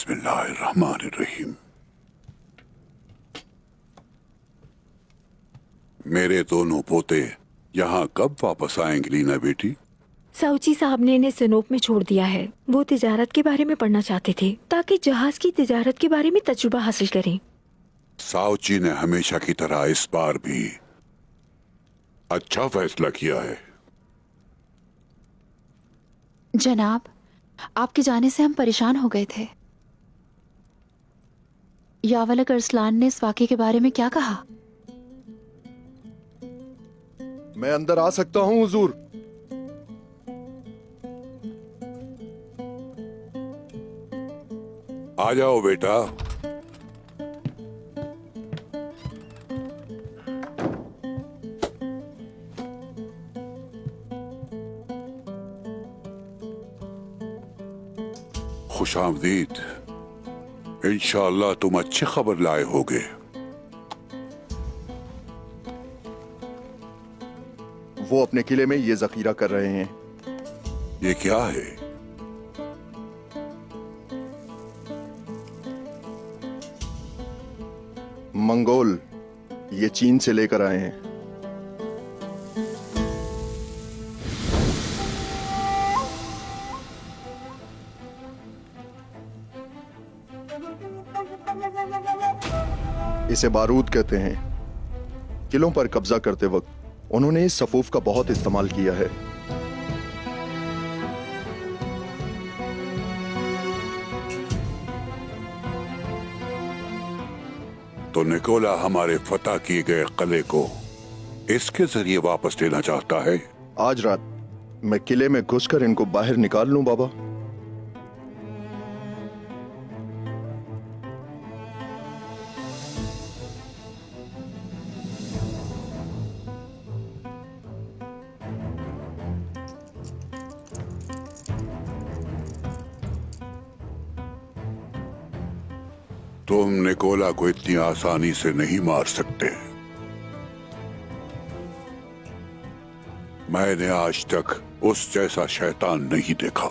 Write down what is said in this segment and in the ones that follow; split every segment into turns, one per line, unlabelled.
बिस्मिल्लाहिर्रहमानिर्रहीम। मेरे दोनों पोते यहाँ कब वापस आएंगे लीना बेटी?
साउची साहब ने इन्हें सिनोप में छोड़ दिया है। वो तिजारत के बारे में पढ़ना चाहते थे ताकि जहाज की तिजारत के बारे में तजुर्बा हासिल करें।
साउची ने हमेशा की तरह इस बार भी अच्छा फैसला किया है।
जनाब, आपके जाने से हम परेशान हो गए थे। यावलक अरसलान ने इस वाक़े के बारे में क्या कहा?
मैं अंदर आ सकता हूं हुजूर?
आ जाओ बेटा। खुशामदीद। इंशाअल्लाह तुम अच्छी खबर लाए होगे।
वो अपने किले में ये जखीरा कर रहे हैं।
ये क्या है?
मंगोल ये चीन से लेकर आए हैं। इसे बारूद कहते हैं। किलों पर कब्जा करते वक्त उन्होंने इस सफूफ का बहुत इस्तेमाल किया है।
तो निकोला हमारे फतह किए गए किले को इसके जरिए वापस लेना चाहता है।
आज रात मैं किले में घुसकर इनको बाहर निकाल लूं बाबा।
तुम निकोला को इतनी आसानी से नहीं मार सकते। मैंने आज तक उस जैसा शैतान नहीं देखा।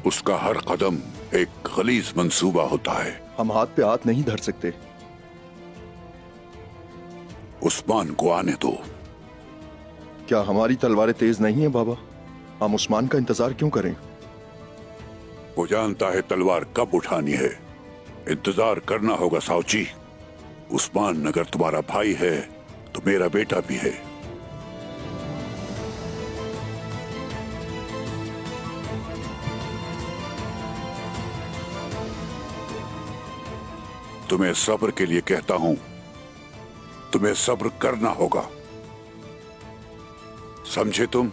उसका हर कदम एक गलीज मंसूबा होता है।
हम हाथ पे हाथ नहीं धर सकते।
उस्मान को आने दो।
क्या हमारी तलवारें तेज नहीं है बाबा? हम उस्मान का इंतजार क्यों करें?
वो जानता है तलवार कब उठानी है। इंतजार करना होगा साउची। उस्मान अगर तुम्हारा भाई है तो मेरा बेटा भी है। तुम्हें सब्र के लिए कहता हूं। तुम्हें सब्र करना होगा, समझे तुम?